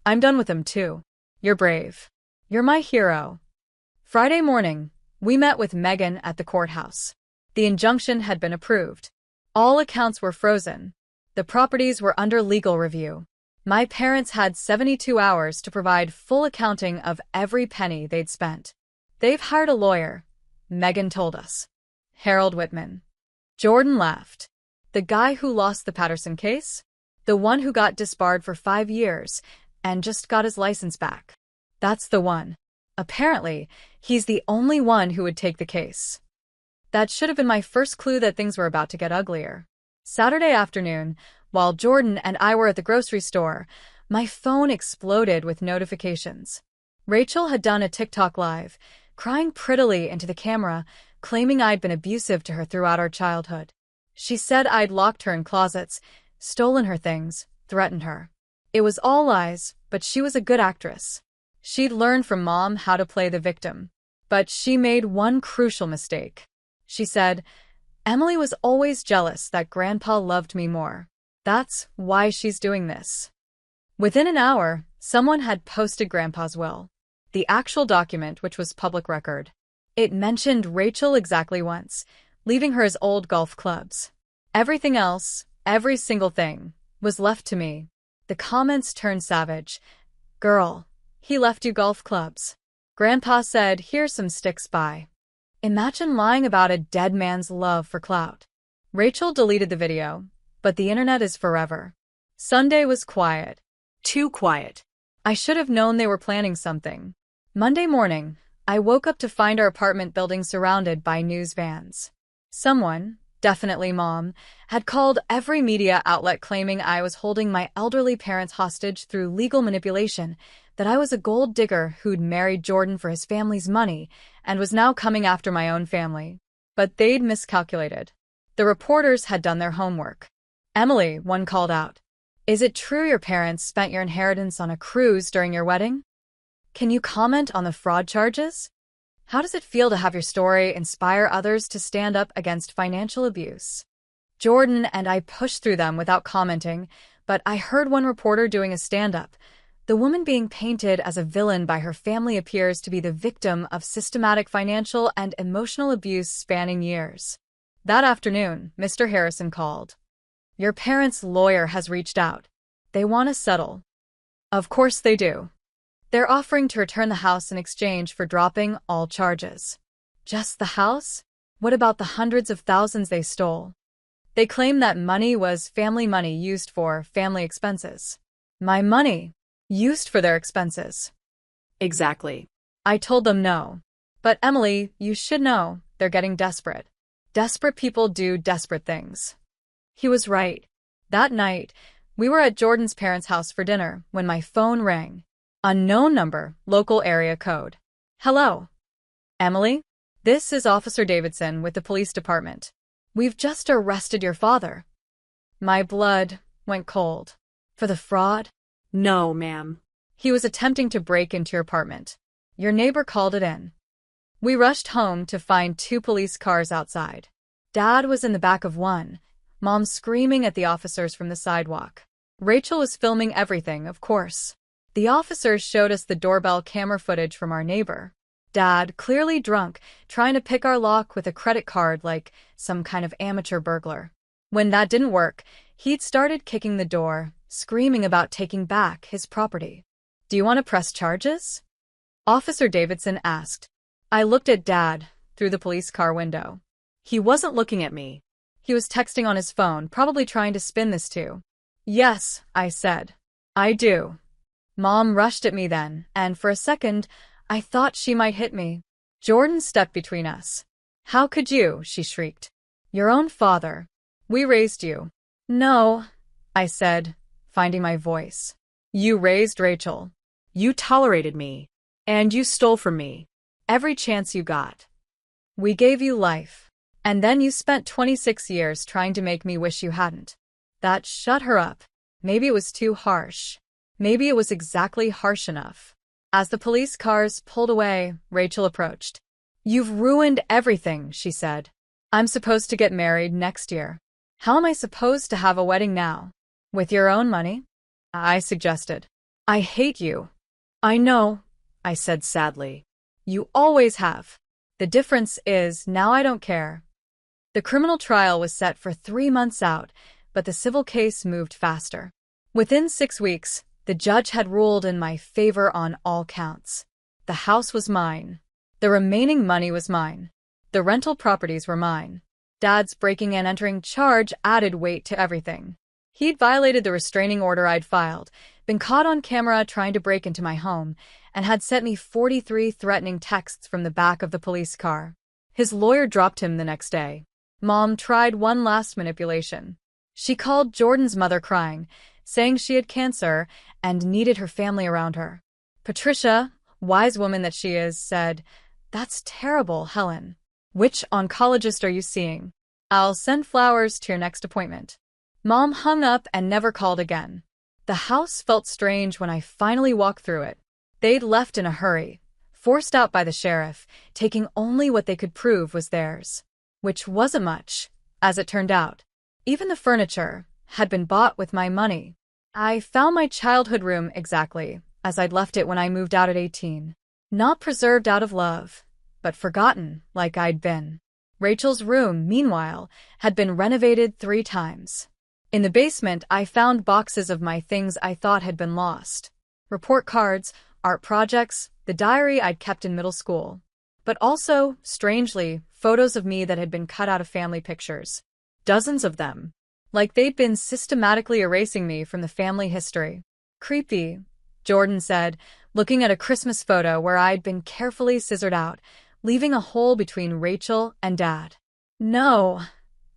A: I'm done with them too. You're brave. You're my hero. Friday morning, we met with Megan at the courthouse. The injunction had been approved. All accounts were frozen. The properties were under legal review. My parents had 72 hours to provide full accounting of every penny they'd spent. They've hired a lawyer, Megan told us. Harold Whitman. Jordan laughed. The guy who lost the Patterson case? The one who got disbarred for 5 years and just got his license back. That's the one. Apparently, he's the only one who would take the case. That should have been my first clue that things were about to get uglier. Saturday afternoon, while Jordan and I were at the grocery store, my phone exploded with notifications. Rachel had done a TikTok live, crying prettily into the camera, claiming I'd been abusive to her throughout our childhood. She said I'd locked her in closets, stolen her things, threatened her. It was all lies, but she was a good actress. She'd learned from Mom how to play the victim. But she made one crucial mistake. She said, Emily was always jealous that Grandpa loved me more. That's why she's doing this. Within an hour, someone had posted Grandpa's will. The actual document, which was public record. It mentioned Rachel exactly once, leaving her his old golf clubs. Everything else, every single thing, was left to me. The comments turned savage. Girl, he left you golf clubs. Grandpa said, here's some sticks, bye. Imagine lying about a dead man's love for clout. Rachel deleted the video, but the internet is forever. Sunday was quiet.
B: Too quiet.
A: I should have known they were planning something. Monday morning, I woke up to find our apartment building surrounded by news vans. Someone, definitely Mom, had called every media outlet claiming I was holding my elderly parents hostage through legal manipulation, that I was a gold digger who'd married Jordan for his family's money and was now coming after my own family. But they'd miscalculated. The reporters had done their homework. Emily, one called out. Is it true your parents spent your inheritance on a cruise during your wedding? Can you comment on the fraud charges? How does it feel to have your story inspire others to stand up against financial abuse? Jordan and I pushed through them without commenting, but I heard one reporter doing a stand-up. The woman being painted as a villain by her family appears to be the victim of systematic financial and emotional abuse spanning years. That afternoon, Mr. Harrison called. Your parents' lawyer has reached out. They want to settle. Of course they do. They're offering to return the house in exchange for dropping all charges. Just the house? What about the hundreds of thousands they stole? They claim that money was family money used for family expenses. My money, used for their expenses.
B: Exactly.
A: I told them no. But Emily, you should know, they're getting desperate. Desperate people do desperate things. He was right. That night, we were at Jordan's parents' house for dinner when my phone rang. Unknown number, local area code. Hello. Emily? This is Officer Davidson with the police department. We've just arrested your father. My blood went cold. For the fraud?
B: No, ma'am.
A: He was attempting to break into your apartment. Your neighbor called it in. We rushed home to find 2 police cars outside. Dad was in the back of one, Mom screaming at the officers from the sidewalk. Rachel was filming everything, of course. The officers showed us the doorbell camera footage from our neighbor. Dad, clearly drunk, trying to pick our lock with a credit card like some kind of amateur burglar. When that didn't work, he'd started kicking the door, screaming about taking back his property. Do you want to press charges? Officer Davidson asked. I looked at Dad through the police car window.
B: He wasn't looking at me.
A: He was texting on his phone, probably trying to spin this too. Yes, I said. I do. Mom rushed at me then, and for a second, I thought she might hit me. Jordan stepped between us. How could you? She shrieked. Your own father. We raised you. No, I said, finding my voice. You raised Rachel.
B: You tolerated me. And you stole from me.
A: Every chance you got. We gave you life. And then you spent 26 years trying to make me wish you hadn't. That shut her up. Maybe it was too harsh. Maybe it was exactly harsh enough. As the police cars pulled away, Rachel approached. You've ruined everything, she said. I'm supposed to get married next year. How am I supposed to have a wedding now? With your own money? I suggested. I hate you. I know, I said sadly. You always have. The difference is now I don't care. The criminal trial was set for 3 months out, but the civil case moved faster. Within 6 weeks, the judge had ruled in my favor on all counts. The house was mine. The remaining money was mine. The rental properties were mine. Dad's breaking and entering charge added weight to everything. He'd violated the restraining order I'd filed, been caught on camera trying to break into my home, and had sent me 43 threatening texts from the back of the police car. His lawyer dropped him the next day. Mom tried one last manipulation. She called Jordan's mother crying, saying she had cancer and needed her family around her. Patricia, wise woman that she is, said, "That's terrible, Helen. Which oncologist are you seeing?" I'll send flowers to your next appointment. Mom hung up and never called again. The house felt strange when I finally walked through it. They'd left in a hurry, forced out by the sheriff, taking only what they could prove was theirs. Which wasn't much, as it turned out. Even the furniture had been bought with my money. I found my childhood room exactly as I'd left it when I moved out at 18. Not preserved out of love, but forgotten like I'd been. Rachel's room, meanwhile, had been renovated 3 times. In the basement, I found boxes of my things I thought had been lost. Report cards, art projects, the diary I'd kept in middle school. But also, strangely, photos of me that had been cut out of family pictures. Dozens of them. Like they'd been systematically erasing me from the family history. Creepy, Jordan said, looking at a Christmas photo where I'd been carefully scissored out, leaving a hole between Rachel and Dad. No,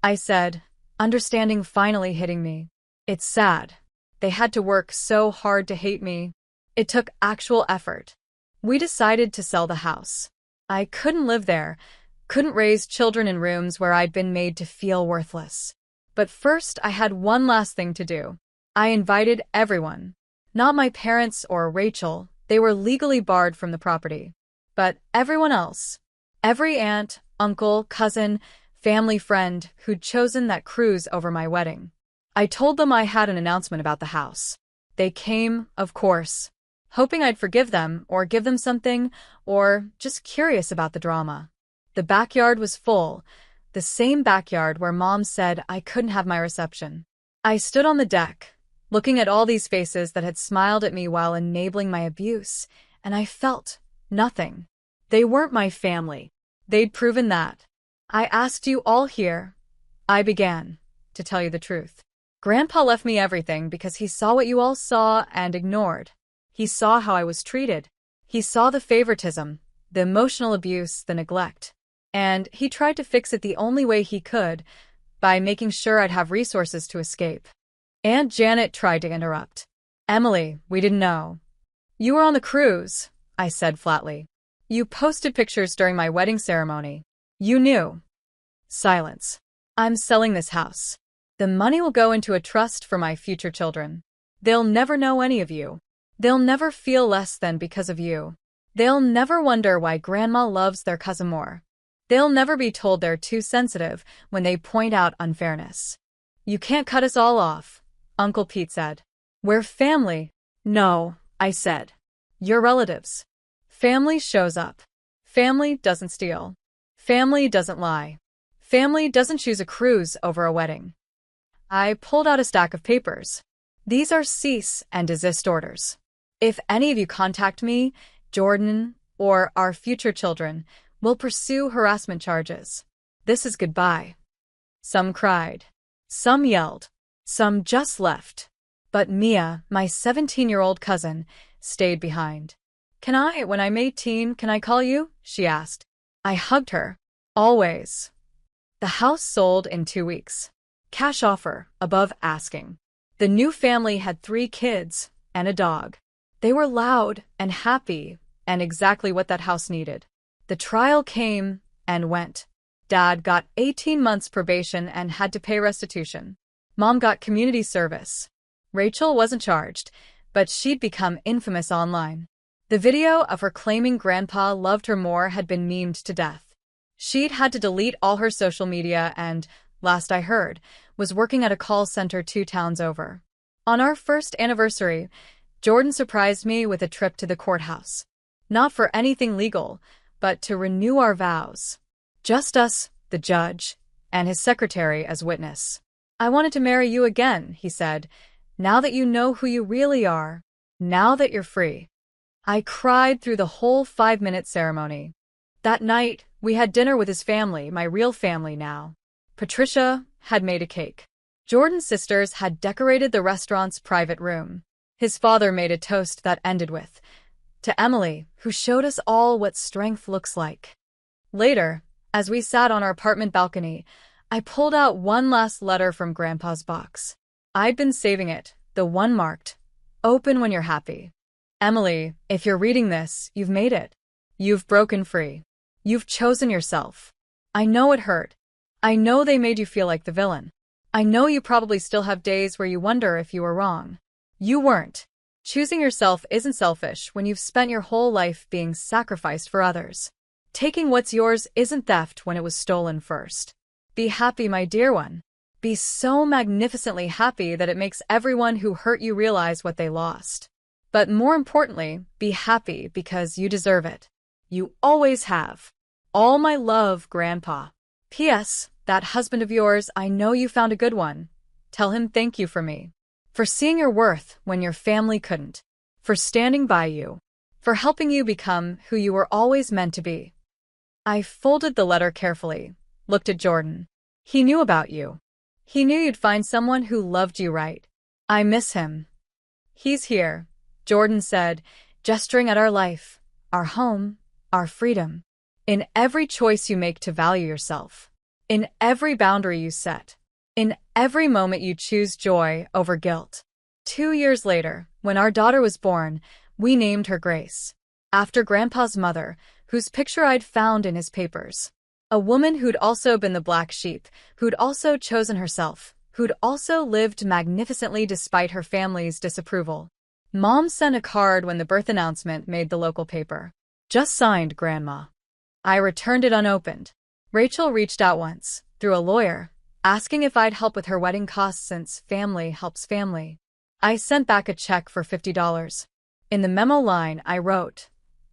A: I said, understanding finally hitting me. It's sad. They had to work so hard to hate me. It took actual effort. We decided to sell the house. I couldn't live there, couldn't raise children in rooms where I'd been made to feel worthless. But first, I had one last thing to do. I invited everyone. Not my parents or Rachel, they were legally barred from the property. But everyone else. Every aunt, uncle, cousin, family friend who'd chosen that cruise over my wedding. I told them I had an announcement about the house. They came, of course, hoping I'd forgive them or give them something, or just curious about the drama. The backyard was full, the same backyard where Mom said I couldn't have my reception. I stood on the deck, looking at all these faces that had smiled at me while enabling my abuse, and I felt nothing. They weren't my family. They'd proven that. I asked you all here. I began, to tell you the truth. Grandpa left me everything because he saw what you all saw and ignored. He saw how I was treated. He saw the favoritism, the emotional abuse, the neglect. And he tried to fix it the only way he could, by making sure I'd have resources to escape. Aunt Janet tried to interrupt. Emily, we didn't know. You were on the cruise, I said flatly. You posted pictures during my wedding ceremony. You knew. Silence. I'm selling this house. The money will go into a trust for my future children. They'll never know any of you. They'll never feel less than because of you. They'll never wonder why Grandma loves their cousin more. They'll never be told they're too sensitive when they point out unfairness. You can't cut us all off, Uncle Pete said. We're family. No, I said. You're relatives. Family shows up. Family doesn't steal. Family doesn't lie. Family doesn't choose a cruise over a wedding. I pulled out a stack of papers. These are cease and desist orders. If any of you contact me, Jordan, or our future children, we'll pursue harassment charges. This is goodbye. Some cried. Some yelled. Some just left. But Mia, my 17-year-old cousin, stayed behind. When I'm 18, can I call you? She asked. I hugged her. Always. The house sold in 2 weeks. Cash offer, above asking. The new family had 3 kids and a dog. They were loud and happy and exactly what that house needed. The trial came and went. Dad got 18 months probation and had to pay restitution. Mom got community service. Rachel wasn't charged, but she'd become infamous online. The video of her claiming Grandpa loved her more had been memed to death. She'd had to delete all her social media and, last I heard, was working at a call center 2 towns over. On our first anniversary, Jordan surprised me with a trip to the courthouse. Not for anything legal, but to renew our vows. Just us, the judge, and his secretary as witness. I wanted to marry you again, he said, now that you know who you really are, now that you're free. I cried through the whole 5-minute ceremony. That night, we had dinner with his family, my real family now. Patricia had made a cake. Jordan's sisters had decorated the restaurant's private room. His father made a toast that ended with, "To Emily, who showed us all what strength looks like." Later, as we sat on our apartment balcony, I pulled out one last letter from Grandpa's box. I'd been saving it, the one marked, "Open when you're happy." Emily, if you're reading this, you've made it. You've broken free. You've chosen yourself. I know it hurt. I know they made you feel like the villain. I know you probably still have days where you wonder if you were wrong. You weren't. Choosing yourself isn't selfish when you've spent your whole life being sacrificed for others. Taking what's yours isn't theft when it was stolen first. Be happy, my dear one. Be so magnificently happy that it makes everyone who hurt you realize what they lost. But more importantly, be happy because you deserve it. You always have. All my love, Grandpa. P.S. That husband of yours, I know you found a good one. Tell him thank you for me. For seeing your worth when your family couldn't. For standing by you. For helping you become who you were always meant to be. I folded the letter carefully, looked at Jordan. He knew about you. He knew you'd find someone who loved you right. I miss him. He's here, Jordan said, gesturing at our life, our home, our freedom. In every choice you make to value yourself. In every boundary you set. In every moment you choose joy over guilt. 2 years later, when our daughter was born, we named her Grace, after Grandpa's mother, whose picture I'd found in his papers. A woman who'd also been the black sheep, who'd also chosen herself, who'd also lived magnificently despite her family's disapproval. Mom sent a card when the birth announcement made the local paper. Just signed, Grandma. I returned it unopened. Rachel reached out once, through a lawyer, asking if I'd help with her wedding costs since family helps family. I sent back a check for $50. In the memo line, I wrote,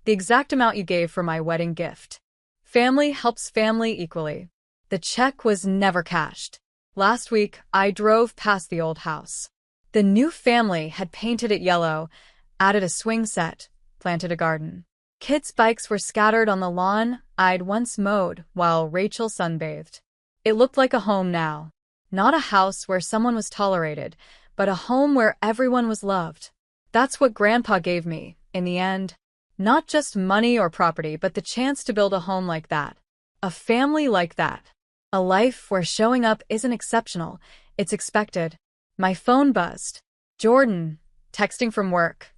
A: the exact amount you gave for my wedding gift. Family helps family equally. The check was never cashed. Last week, I drove past the old house. The new family had painted it yellow, added a swing set, planted a garden. Kids' bikes were scattered on the lawn I'd once mowed while Rachel sunbathed. It looked like a home now. Not a house where someone was tolerated, but a home where everyone was loved. That's what Grandpa gave me, in the end. Not just money or property, but the chance to build a home like that. A family like that. A life where showing up isn't exceptional, it's expected. My phone buzzed. Jordan, texting from work.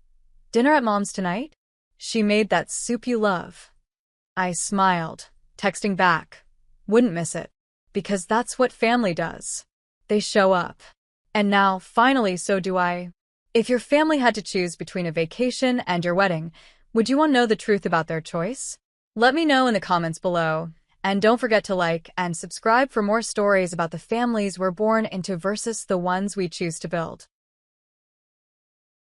A: Dinner at Mom's tonight? She made that soup you love. I smiled, texting back. Wouldn't miss it. Because that's what family does. They show up. And now, finally, so do I. If your family had to choose between a vacation and your wedding, would you want to know the truth about their choice? Let me know in the comments below. And don't forget to like and subscribe for more stories about the families we're born into versus the ones we choose to build.